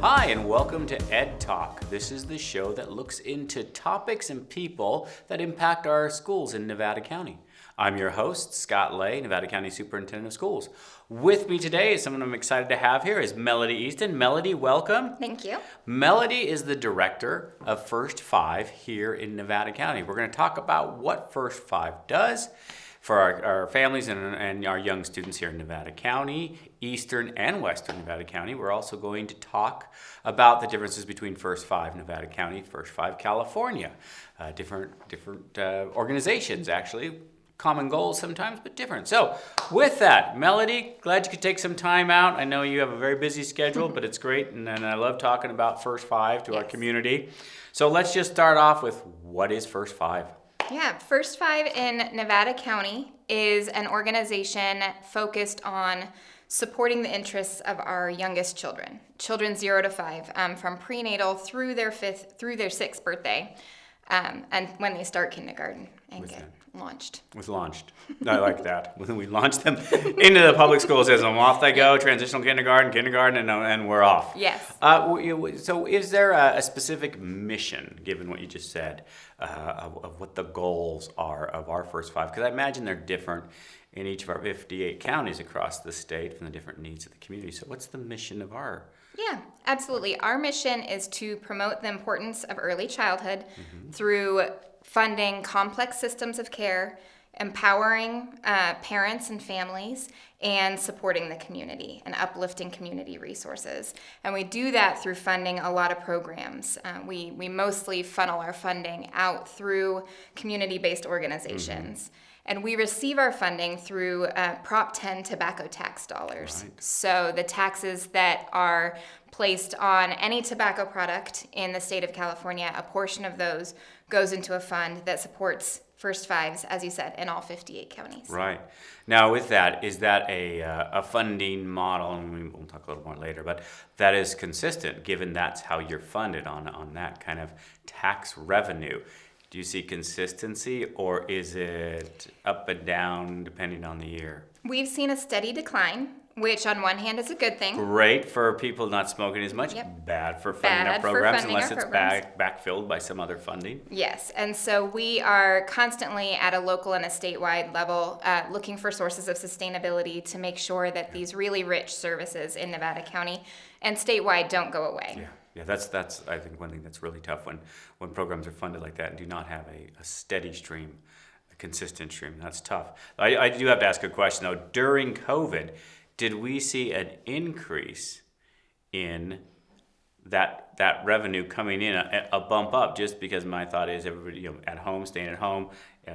Hi, and welcome to Ed Talk. This is the show that looks into topics and people that impact our schools in Nevada County. I'm your host, Scott Lay, Nevada County Superintendent of Schools. With me today is someone I'm excited to have here is Melody Easton. Melody, welcome. Thank you. Melody is the director of First Five here in Nevada County. We're going to talk about what First Five does for our families and our young students here in Nevada County, Eastern and Western Nevada County. We're also going to talk about the differences between First Five Nevada County, First Five California. Different organizations, actually. Common goals sometimes, but different. So with that, Melody, glad you could take some time out. I know you have a very busy schedule, but it's great. And I love talking about First Five to our community. So let's just start off with what is First Five? Yeah, First Five in Nevada County is an organization focused on supporting the interests of our youngest children 0 to 5, from prenatal through their 6th birthday, and when they start kindergarten and get launched. I like that. When we launch them into the public school system, off they go, transitional kindergarten, and we're off. Yes. So is there a specific mission, given what you just said, of what the goals are of our First Five? Because I imagine they're different in each of our 58 counties across the state from the different needs of the community. So what's the mission of our? Yeah, absolutely. Our mission is to promote the importance of early childhood through funding complex systems of care, empowering parents and families, and supporting the community and uplifting community resources. And we do that through funding a lot of programs. We mostly funnel our funding out through community-based organizations. And we receive our funding through Prop 10 tobacco tax dollars. Right. So the taxes that are placed on any tobacco product in the state of California, a portion of those goes into a fund that supports First Fives, as you said, in all 58 counties. Right. Now, with that, is that a funding model, and we'll talk a little more later, but that is consistent, given that's how you're funded on that kind of tax revenue? Do you see consistency, or is it up and down depending on the year? We've seen a steady decline, which on one hand is a good thing. Great for people not smoking as much. Yep. Bad for funding our programs unless it's backfilled by some other funding. Yes, and so we are constantly at a local and a statewide level looking for sources of sustainability to make sure that these really rich services in Nevada County and statewide don't go away. Yeah, that's I think one thing that's really tough when programs are funded like that and do not have a steady stream, a consistent stream. That's tough. I do have to ask a question though. During COVID, did we see an increase in that revenue coming in, a bump up? Just because my thought is everybody at home, staying at home,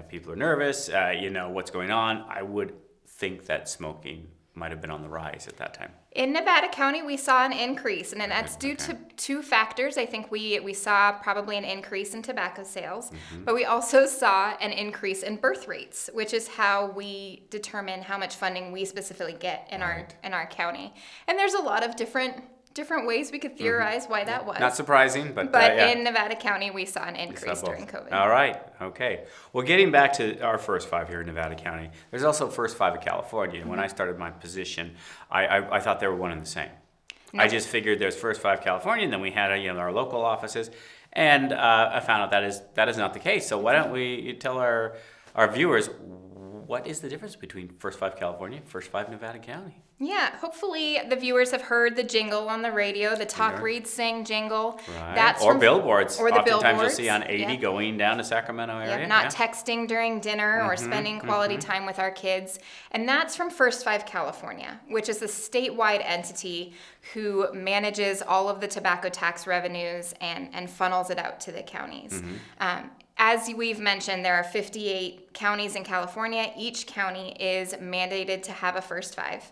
people are nervous. What's going on? I would think that smoking might have been on the rise at that time. In Nevada County, we saw an increase, and that's due to two factors. I think we saw probably an increase in tobacco sales, but we also saw an increase in birth rates, which is how we determine how much funding we specifically get in our county. And there's a lot of different ways we could theorize why that was. Not surprising, but in Nevada County, we saw an increase during COVID. All right. Okay. Well, getting back to our First Five here in Nevada County, there's also First Five of California. And when I started my position, I thought they were one and the same. No. I just figured there's First Five California, and then we had our local offices, and I found out that is not the case. So why don't we tell our viewers what is the difference between First Five California and First Five Nevada County? Yeah, hopefully the viewers have heard the jingle on the radio, the Talk, Read, Sing jingle. Right. Or billboards. Or the Oftentimes billboards. You'll see on 80 going down to Sacramento area. Not texting during dinner or spending quality time with our kids. And that's from First Five California, which is a statewide entity who manages all of the tobacco tax revenues and funnels it out to the counties. As we've mentioned, there are 58 counties in California. Each county is mandated to have a First Five.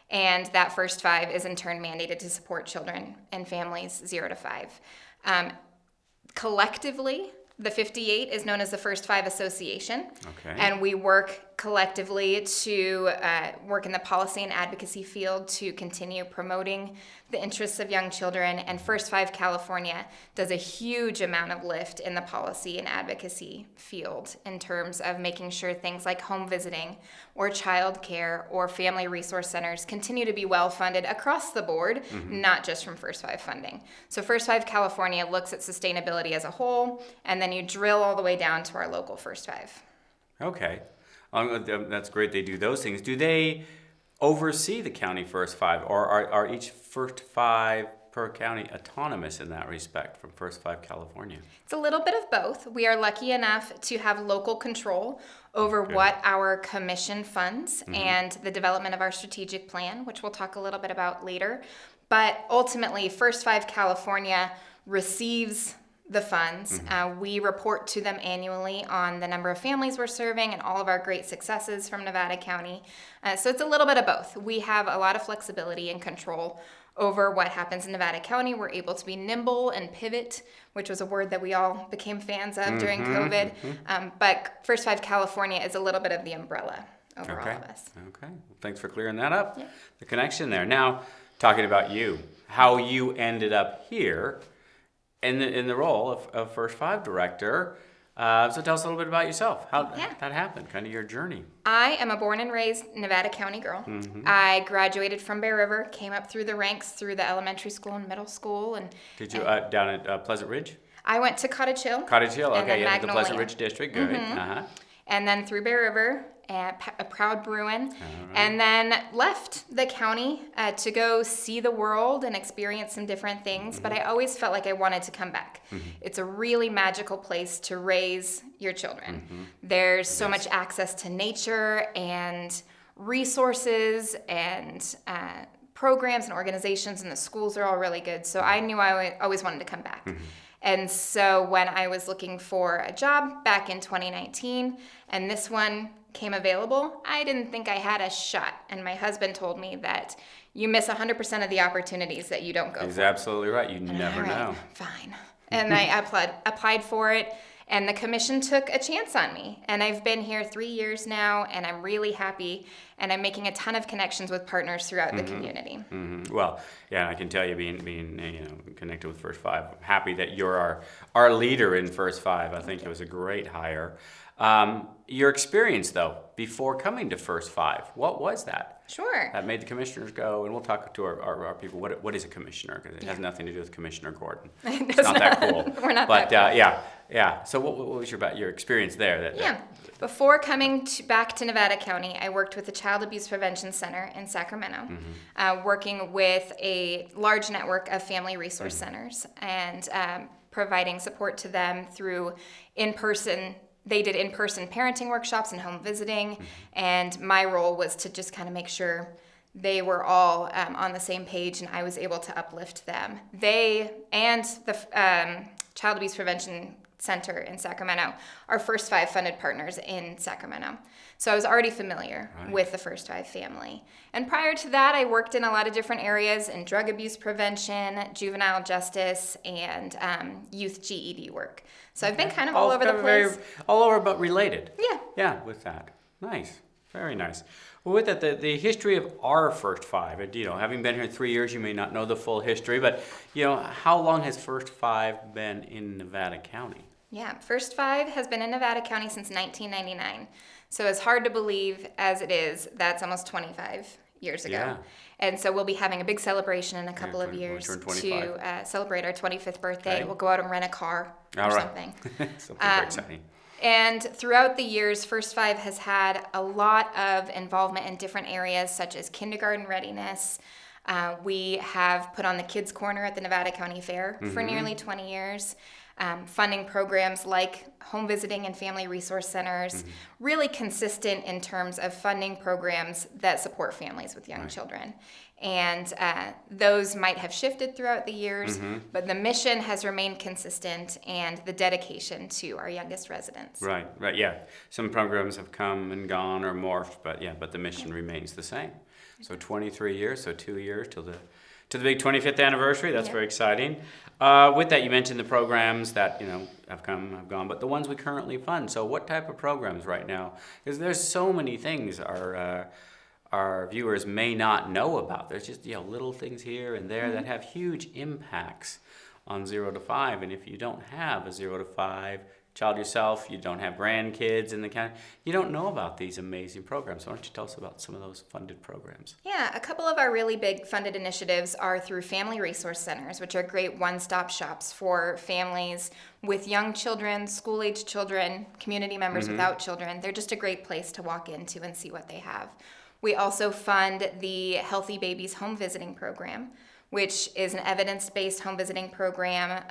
And that First Five is in turn mandated to support children and families 0 to 5. Collectively, The 58 is known as the First Five Association. Okay. And we work collectively to work in the policy and advocacy field to continue promoting the interests of young children. And First Five California does a huge amount of lift in the policy and advocacy field in terms of making sure things like home visiting or child care or family resource centers continue to be well funded across the board, not just from First Five funding. So First Five California looks at sustainability as a whole, and then you drill all the way down to our local First Five. Okay. That's great they do those things. Do they oversee the county First Five, or are each First Five per county autonomous in that respect from First Five California? It's a little bit of both. We are lucky enough to have local control over Good. what our commission funds and the development of our strategic plan, which we'll talk a little bit about later. But ultimately, First Five California receives the funds. We report to them annually on the number of families we're serving and all of our great successes from Nevada County. So it's a little bit of both. We have a lot of flexibility and control over what happens in Nevada County. We're able to be nimble and pivot, which was a word that we all became fans of during COVID. But First Five California is a little bit of the umbrella over all of us. Okay. Well, thanks for clearing that up. Yeah. The connection there. Now, talking about you, how you ended up here in the role of First Five director. So tell us a little bit about yourself. How that happened, kind of your journey. I am a born and raised Nevada County girl. I graduated from Bear River, came up through the ranks through the elementary school and middle school. And Did you down at Pleasant Ridge? I went to Cottage Hill. Cottage Hill, and okay, then yeah, the Pleasant Magnolia. Ridge district, good. And then through Bear River, a proud Bruin, and then left the county to go see the world and experience some different things. But I always felt like I wanted to come back. It's a really magical place to raise your children. There's so much access to nature and resources and programs and organizations, and the schools are all really good. So I knew I always wanted to come back. And so when I was looking for a job back in 2019, and this one came available, I didn't think I had a shot. And my husband told me that you miss 100% of the opportunities that you don't go He's for. absolutely right. You never All right, know. Fine. And I applied for it, and the commission took a chance on me. And I've been here 3 years now, and I'm really happy. And I'm making a ton of connections with partners throughout the community. Well, yeah, I can tell you, being connected with First Five, I'm happy that you're our leader in First Five. I think it was a great hire. Your experience, though, before coming to First Five, what was that? Sure. That made the commissioners go, and we'll talk to our people. What is a commissioner? Because it has nothing to do with Commissioner Gordon. It's not that cool. We're not but, that cool. yeah. So what was your experience there? Before coming back to Nevada County, I worked with the Child Abuse Prevention Center in Sacramento, working with a large network of family resource centers and providing support to them through in-person. They did in-person parenting workshops and home visiting, and my role was to just kind of make sure they were all on the same page, and I was able to uplift them. They and the Child Abuse Prevention Center in Sacramento are First Five funded partners in Sacramento. So I was already familiar with the First Five family. And prior to that, I worked in a lot of different areas in drug abuse prevention, juvenile justice, and youth GED work. So I've been kind of all over the place. All over, but related. Yeah. Yeah, with that. Nice. Very nice. Well, with that, the history of our First Five, having been here 3 years, you may not know the full history, but, how long has First Five been in Nevada County? Yeah, First Five has been in Nevada County since 1999. So as hard to believe as it is, that's almost 25 years ago. Yeah. And so we'll be having a big celebration in a couple of we'll years turn to 25. Celebrate our 25th birthday. Okay. We'll go out and rent a car or All right. something. Something very exciting. And throughout the years, First Five has had a lot of involvement in different areas such as kindergarten readiness. We have put on the Kids Corner at the Nevada County Fair for nearly 20 years. Funding programs like home visiting and family resource centers, really consistent in terms of funding programs that support families with young children. And those might have shifted throughout the years, but the mission has remained consistent, and the dedication to our youngest residents. Right, yeah. Some programs have come and gone or morphed, but the mission remains the same. So 23 years, so 2 years till the big 25th anniversary. That's very exciting. With that, you mentioned the programs that have gone, but the ones we currently fund. So what type of programs right now? Because there's so many things our viewers may not know about. There's just little things here and there that have huge impacts on 0 to 5. And if you don't have a 0 to 5 child yourself, you don't have grandkids in the county, you don't know about these amazing programs. So why don't you tell us about some of those funded programs? Yeah, a couple of our really big funded initiatives are through Family Resource Centers, which are great one-stop shops for families with young children, school-age children, community members without children. They're just a great place to walk into and see what they have. We also fund the Healthy Babies Home Visiting Program, which is an evidence-based home visiting program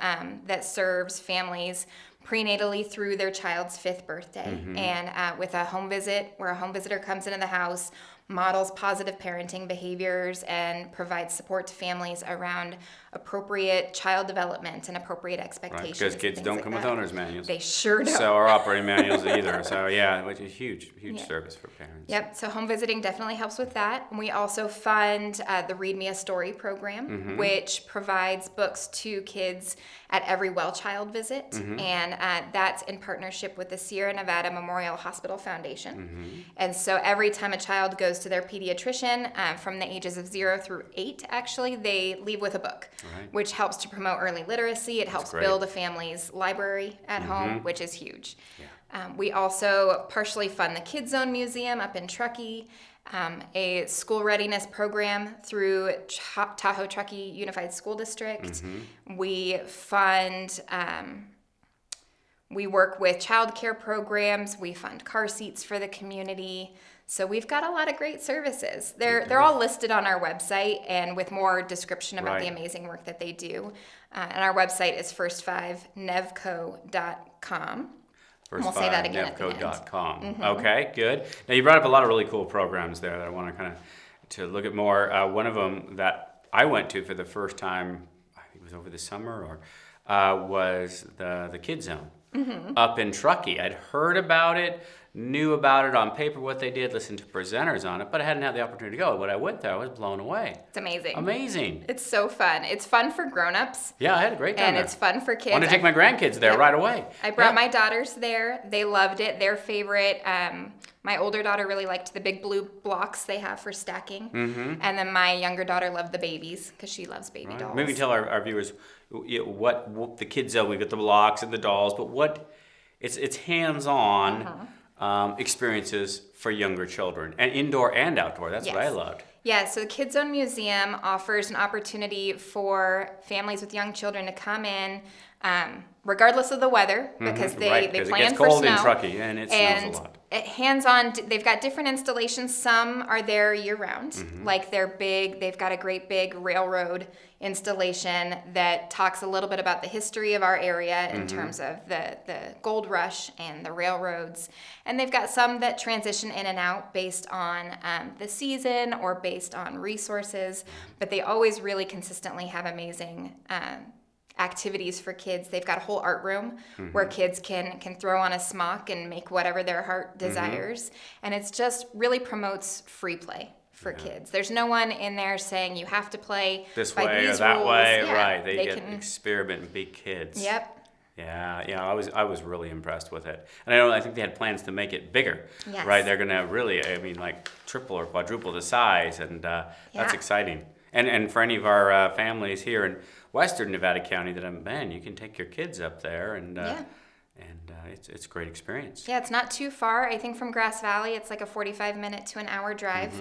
that serves families prenatally through their child's 5th birthday. And with a home visit, where a home visitor comes into the house, models positive parenting behaviors, and provides support to families around appropriate child development and appropriate expectations. Right, because kids don't come with owner's manuals. They sure don't. So our operating manuals either. So which is huge service for parents. Yep, so home visiting definitely helps with that. And we also fund the Read Me a Story program, which provides books to kids at every well child visit. And that's in partnership with the Sierra Nevada Memorial Hospital Foundation. And so every time a child goes to their pediatrician, from the ages of 0 through 8, actually, they leave with a book, which helps to promote early literacy. It helps build a family's library at home, which is huge. We also partially fund the Kids Zone Museum up in Truckee, a school readiness program through Tahoe Truckee Unified School District. We fund, we work with child care programs. We fund car seats for the community. So we've got a lot of great services. They're all listed on our website and with more description about the amazing work that they do. And our website is first5nevco.com. We'll say that again at the end. Nevco.com. Okay, good. Now you brought up a lot of really cool programs there that I want to kind of to look at more. One of them that I went to for the first time, I think it was over the summer, was the Kids Zone up in Truckee. I'd heard about it, knew about it on paper, what they did, listened to presenters on it, but I hadn't had the opportunity to go. When I went there, I was blown away. It's amazing. Amazing. It's so fun. It's fun for grown-ups. Yeah, I had a great time and there. It's fun for kids. I want to take my grandkids there right away. I brought my daughters there. They loved it. Their favorite, my older daughter really liked the big blue blocks they have for stacking. And then my younger daughter loved the babies because she loves baby dolls. Maybe tell our viewers what the Kids Zone, we got the blocks and the dolls, but what it's hands-on experiences for younger children, and indoor and outdoor. That's what I loved. Yeah, so the Kids Zone Museum offers an opportunity for families with young children to come in, regardless of the weather, because they plan for snow. It gets cold in Truckee, and it snows a lot. Hands-on, they've got different installations. Some are there year-round, like they've got a great big railroad installation that talks a little bit about the history of our area in terms of the gold rush and the railroads. And they've got some that transition in and out based on the season or based on resources, but they always really consistently have amazing activities for kids. They've got a whole art room where kids can throw on a smock and make whatever their heart desires. And it's just really promotes free play for kids. There's no one in there saying you have to play this by way these or that rules. way. Yeah, right. They get to experiment and be kids. Yep. Yeah, I was really impressed with it. And I think they had plans to make it bigger. Yes. Right? They're going to really, like triple or quadruple the size, and that's exciting. And for any of our families here in Western Nevada County that haven't been, you can take your kids up there, and it's a great experience. Yeah, it's not too far. I think from Grass Valley, it's like a 45-minute to an hour drive,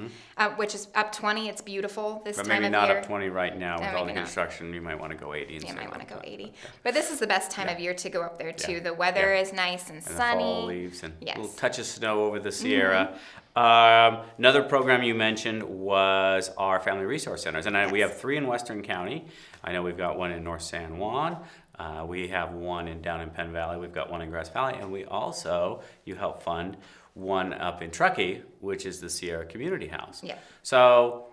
which is up 20. It's beautiful this time of year. But maybe not up 20 right now with all the construction. You might want to go 80. You might want to go 80. But this is the best time of year to go up there, too. The weather is nice and sunny. The fall leaves and a little touch of snow over the Sierra. Another program you mentioned was our Family Resource Centers. And we have 3 in Western County. I know we've got one in North San Juan. We have one down in Penn Valley. We've got one in Grass Valley. And you help fund one up in Truckee, which is the Sierra Community House. Yeah. So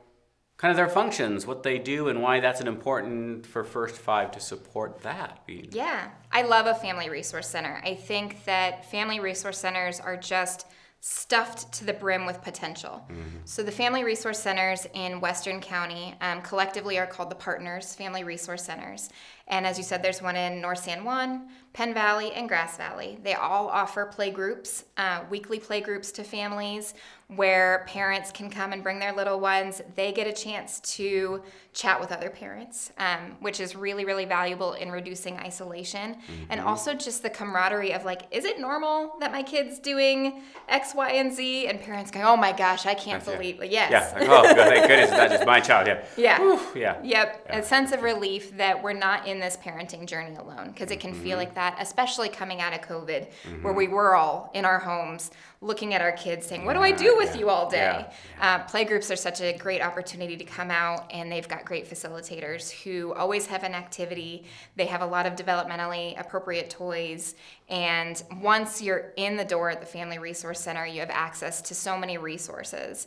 kind of their functions, what they do, and why that's important for First 5 to support that. Yeah. I love a Family Resource Center. I think that Family Resource Centers are just stuffed to the brim with potential. So the Family Resource Centers in Western County collectively are called the Partners Family Resource Centers. And as you said, there's one in North San Juan, Penn Valley, and Grass Valley. They all offer play groups, weekly play groups to families where parents can come and bring their little ones. They get a chance to chat with other parents, which is really, really valuable in reducing isolation. And also just the camaraderie of like, is it normal that my kid's doing X, Y, and Z? And parents going, oh my gosh, I can't believe it. Yes. Yeah. Like, oh, thank goodness, that's just my child. Yeah. Yeah. Whew, yeah. Yep. Yeah. A sense of relief that we're not in this parenting journey alone, because it can feel like that, especially coming out of COVID, where we were all in our homes looking at our kids saying, what do I do with you all day? Playgroups are such a great opportunity to come out, and they've got great facilitators who always have an activity. They have a lot of developmentally appropriate toys. And once you're in the door at the Family Resource Center, you have access to so many resources.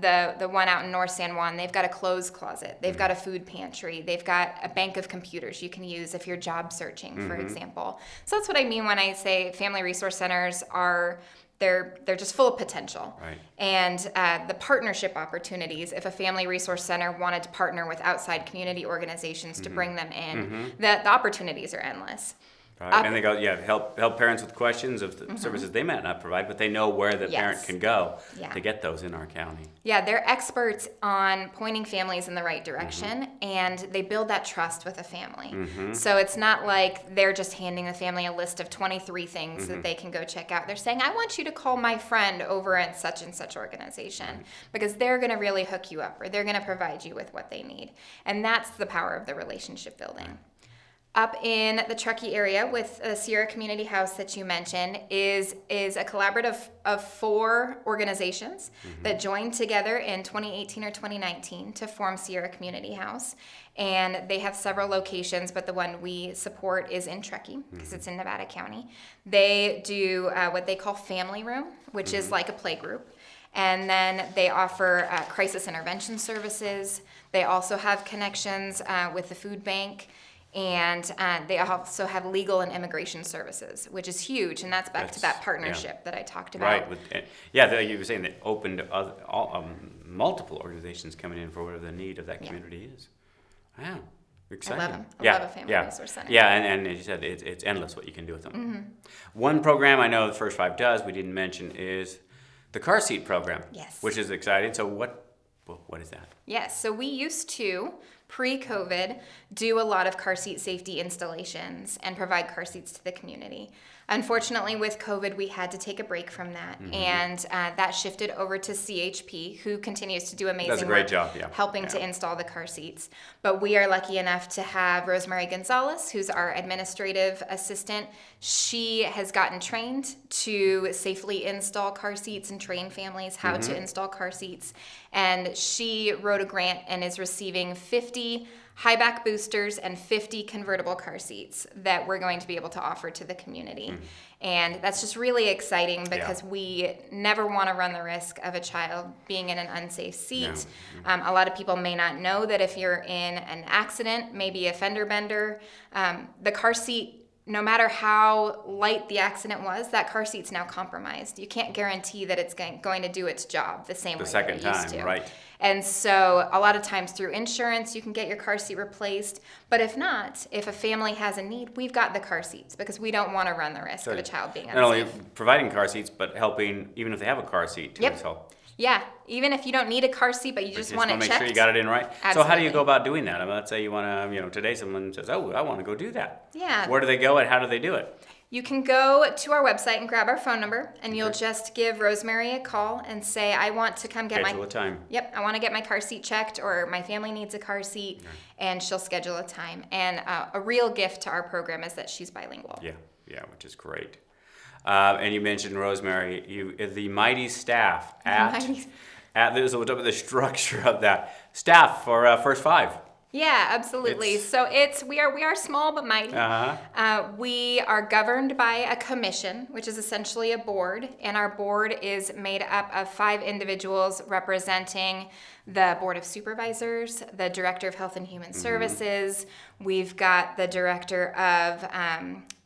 The one out in North San Juan, they've got a clothes closet. They've got a food pantry. They've got a bank of computers you can use if you're job searching, for example. So that's what I mean when I say Family Resource Centers are they're just full of potential. Right. And the partnership opportunities, if a family resource center wanted to partner with outside community organizations to bring them in, the opportunities are endless. Right. And they go, help parents with questions of the services they might not provide, but they know where the parent can go to get those in our county. Yeah, they're experts on pointing families in the right direction, and they build that trust with a family. So it's not like they're just handing the family a list of 23 things that they can go check out. They're saying, I want you to call my friend over at such and such organization, because they're going to really hook you up, or they're going to provide you with what they need. And that's the power of the relationship building. Up in the Truckee area with the Sierra Community House that you mentioned is a collaborative of 4 organizations that joined together in 2018 or 2019 to form Sierra Community House. And they have several locations, but the one we support is in Truckee because it's in Nevada County. They do what they call Family Room, which is like a play group. And then they offer crisis intervention services. They also have connections with the food bank. And they also have legal and immigration services, which is huge, and that's back to that partnership that I talked about. Right. You were saying that open to multiple organizations coming in for whatever the need of that community is. Wow, exciting. I love a family resource center. Yeah, and as you said, it's endless what you can do with them. One program I know the First Five does, we didn't mention, is the car seat program. Yes. Which is exciting. So what is that? Yes, so we used to, pre-COVID, do a lot of car seat safety installations and provide car seats to the community. Unfortunately, with COVID, we had to take a break from that, and that shifted over to CHP, who continues to do amazing work job, helping to install the car seats. But we are lucky enough to have Rosemary Gonzalez, who's our administrative assistant. She has gotten trained to safely install car seats and train families how to install car seats. And she wrote a grant and is receiving 50 high back boosters and 50 convertible car seats that we're going to be able to offer to the community. And that's just really exciting because we never want to run the risk of a child being in an unsafe seat. A lot of people may not know that if you're in an accident, maybe a fender bender, the car seat, no matter how light the accident was, that car seat's now compromised. You can't guarantee that it's going to do its job the same way that it used to. Right. And so a lot of times through insurance, you can get your car seat replaced. But if not, if a family has a need, we've got the car seats because we don't want to run the risk of a child being unsafe. Not only providing car seats, but helping, even if they have a car seat, to help. Yeah, even if you don't need a car seat, but you just want it checked. Make sure you got it in right. Absolutely. So how do you go about doing that? I mean, let's say you want to, today someone says, oh, I want to go do that. Yeah. Where do they go and how do they do it? You can go to our website and grab our phone number, and you'll just give Rosemary a call and say, I want to come get schedule a time. Yep, I want to get my car seat checked, or my family needs a car seat, and she'll schedule a time. And a real gift to our program is that she's bilingual. Yeah, which is great. And you mentioned Rosemary, the mighty staff at the structure of that staff for First Five. Yeah, absolutely. So we are small but mighty. We are governed by a commission, which is essentially a board, and our board is made up of 5 individuals representing the Board of Supervisors, the Director of Health and Human Services. We've got the Director of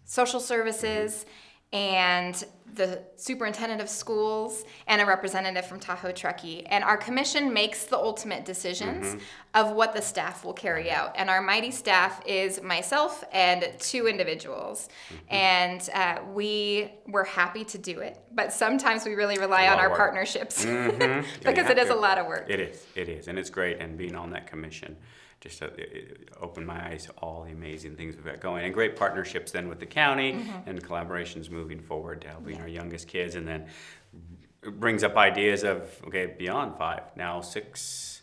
Social Services. and the superintendent of schools, and a representative from Tahoe Truckee. And our commission makes the ultimate decisions of what the staff will carry out. And our mighty staff is myself and 2 individuals. And we're happy to do it. But sometimes we really rely on our partnerships because it is a lot of work. It is. And it's great. And being on that commission just it opened my eyes to all the amazing things we've got going, and great partnerships then with the county and collaborations moving forward to helping our youngest kids, and then it brings up ideas of beyond 5, now 6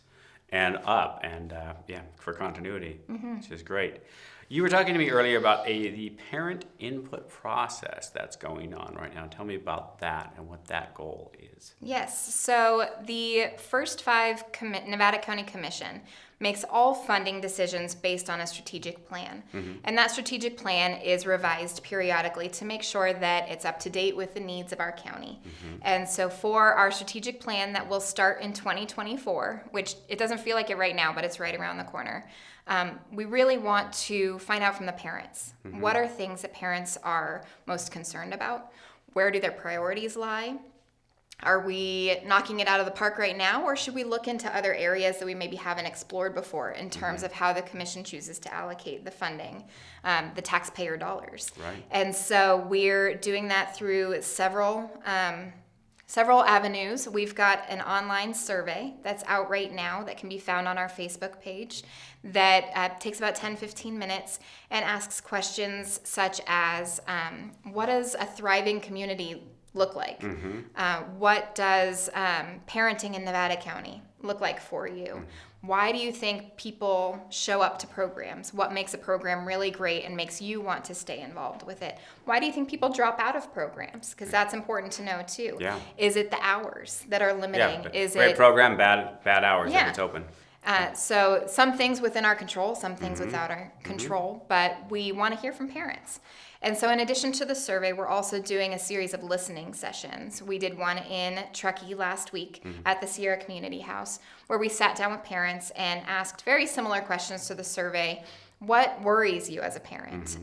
and up, and for continuity, which is great. You were talking to me earlier about the parent input process that's going on right now. Tell me about that and what that goal is. Yes, so the First 5 Nevada County Commission makes all funding decisions based on a strategic plan. And that strategic plan is revised periodically to make sure that it's up to date with the needs of our county. And so for our strategic plan that will start in 2024, which it doesn't feel like it right now, but it's right around the corner, we really want to find out from the parents. What are things that parents are most concerned about? Where do their priorities lie? Are we knocking it out of the park right now, or should we look into other areas that we maybe haven't explored before in terms of how the commission chooses to allocate the funding, the taxpayer dollars? Right. And so we're doing that through several avenues. We've got an online survey that's out right now that can be found on our Facebook page that takes about 10-15 minutes and asks questions such as, what does a thriving community look like? What does parenting in Nevada County look like for you? Why do you think people show up to programs? What makes a program really great and makes you want to stay involved with it? Why do you think people drop out of programs? Because that's important to know too. Yeah. Is it the hours that are limiting? Is great it program, bad hours if it's open. So some things within our control, some things without our control, but we want to hear from parents. And so in addition to the survey, we're also doing a series of listening sessions. We did one in Truckee last week at the Sierra Community House, where we sat down with parents and asked very similar questions to the survey. What worries you as a parent?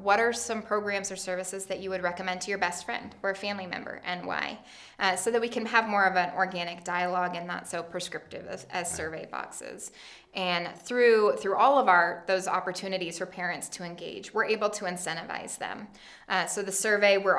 What are some programs or services that you would recommend to your best friend or a family member, and why? So that we can have more of an organic dialogue and not so prescriptive as survey boxes. And through all of those opportunities for parents to engage, we're able to incentivize them. So the survey, we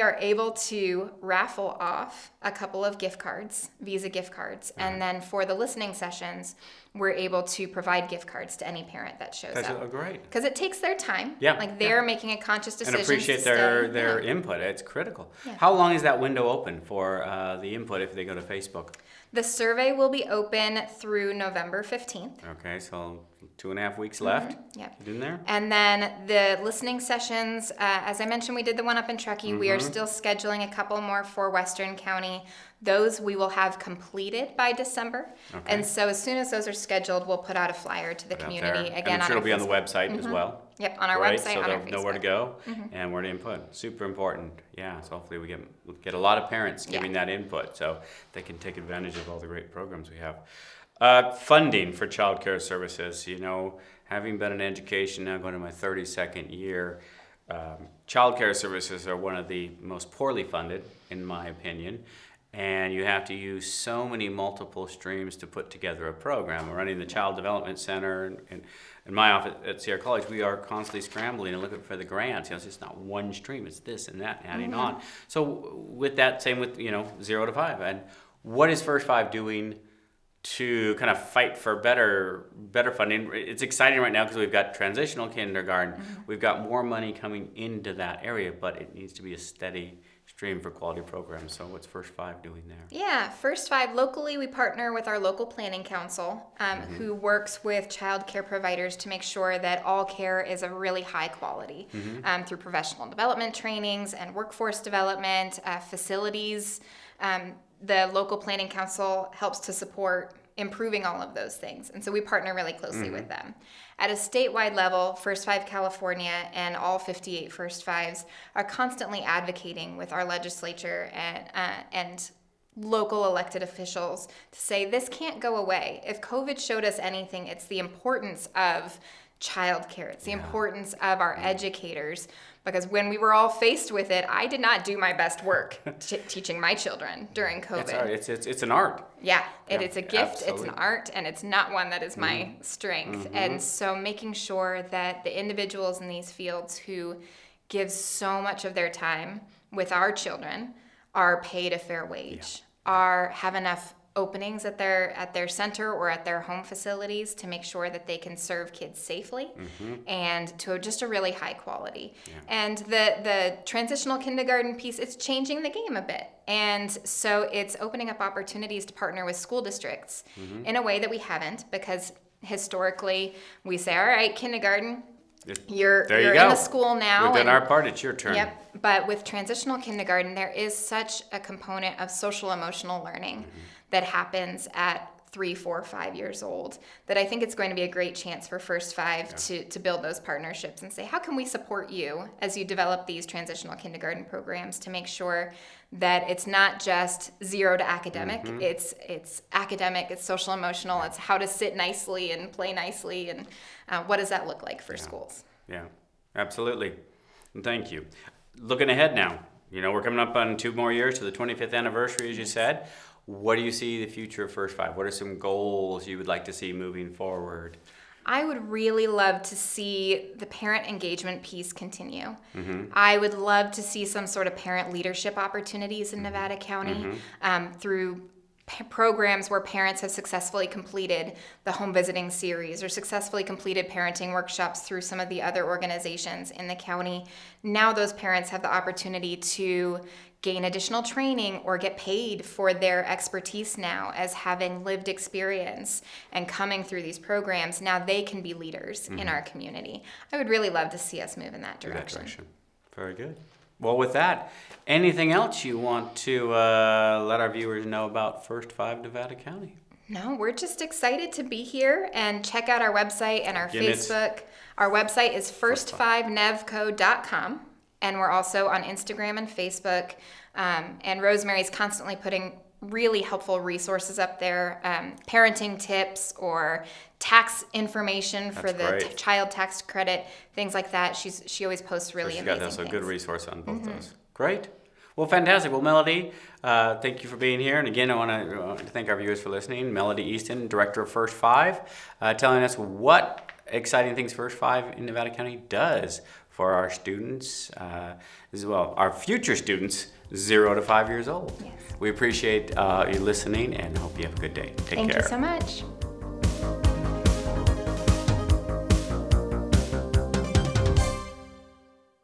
are able to raffle off a couple of gift cards, Visa gift cards. And then for the listening sessions, we're able to provide gift cards to any parent that shows up. That's great. Because it takes their time. Yeah. Like they're making a conscious decision. And appreciate their input. It's critical. Yeah. How long is that window open for the input if they go to Facebook? The survey will be open through November 15th. Okay, so 2.5 weeks left. Yep. In there. And then the listening sessions, as I mentioned, we did the one up in Truckee. We are still scheduling a couple more for Western County. Those we will have completed by December. Okay. And so as soon as those are scheduled, we'll put out a flyer to the community. Again, and I'm sure it'll be on the website as well. Yep, on our website, so on our they'll Facebook. know where to go and where to input. Super important. Yeah, so hopefully we get a lot of parents giving that input so they can take advantage of all the great programs we have. Funding for child care services. You know, having been in education, now going to my 32nd year, child care services are one of the most poorly funded, in my opinion. And you have to use so many multiple streams to put together a program. We're running the Child Development Center, and in my office at Sierra College, we are constantly scrambling and looking for the grants. You know, it's just not one stream; it's this and that, adding on. So with that, same with 0 to 5. And what is First 5 doing to kind of fight for better funding? It's exciting right now because we've got transitional kindergarten. We've got more money coming into that area, but it needs to be a steady stream for quality programs. So what's First 5 doing there? Yeah, First 5, locally we partner with our local planning council who works with child care providers to make sure that all care is of really high quality through professional development trainings and workforce development, facilities. The local planning council helps to support improving all of those things. And so we partner really closely with them. At a statewide level, First 5 California and all 58 First 5s are constantly advocating with our legislature and local elected officials to say this can't go away. If COVID showed us anything, it's the importance of childcare. It's the importance of our educators, because when we were all faced with it, I did not do my best work teaching my children during COVID. It's an art. Yeah, Yeah, it's a gift, absolutely. it's an art, and it's not one that is my strength. And so making sure that the individuals in these fields who give so much of their time with our children are paid a fair wage, have enough openings at their center or at their home facilities to make sure that they can serve kids safely and to just a really high quality. And the transitional kindergarten piece, it's changing the game a bit. And so it's opening up opportunities to partner with school districts in a way that we haven't, because historically we say, all right, kindergarten, you're in the school now. We've done our part, it's your turn. Yep. But with transitional kindergarten, there is such a component of social emotional learning that happens at 3, 4, 5 years old, that I think it's going to be a great chance for First Five to build those partnerships and say, how can we support you as you develop these transitional kindergarten programs to make sure that it's not just 0 to academic, it's academic, it's social emotional, it's how to sit nicely and play nicely, and what does that look like for schools? Yeah, absolutely. And thank you. Looking ahead now, we're coming up on 2 more years to the 25th anniversary, as you said. What do you see the future of First Five? What are some goals you would like to see moving forward? I would really love to see the parent engagement piece continue. I would love to see some sort of parent leadership opportunities in Nevada County through programs where parents have successfully completed the home visiting series or successfully completed parenting workshops through some of the other organizations in the county. Now those parents have the opportunity to gain additional training or get paid for their expertise now as having lived experience and coming through these programs. Now they can be leaders in our community. I would really love to see us move in that direction. Very good. Well, with that, anything else you want to let our viewers know about First Five Nevada County? No, we're just excited to be here, and check out our website and our Facebook. Our website is first5nevco.com, and we're also on Instagram and Facebook. And Rosemary's constantly putting really helpful resources up there, parenting tips or tax information for the child tax credit, things like that. She always posts really amazing things. She's got a good resource on both those. Great. Well, fantastic. Well, Melody, thank you for being here. And again, I want to thank our viewers for listening. Melody Easton, Director of First Five, telling us what exciting things First Five in Nevada County does for our students, as well, our future students, 0 to 5 years old. Yes. We appreciate you listening and hope you have a good day. Take care. Thank you so much.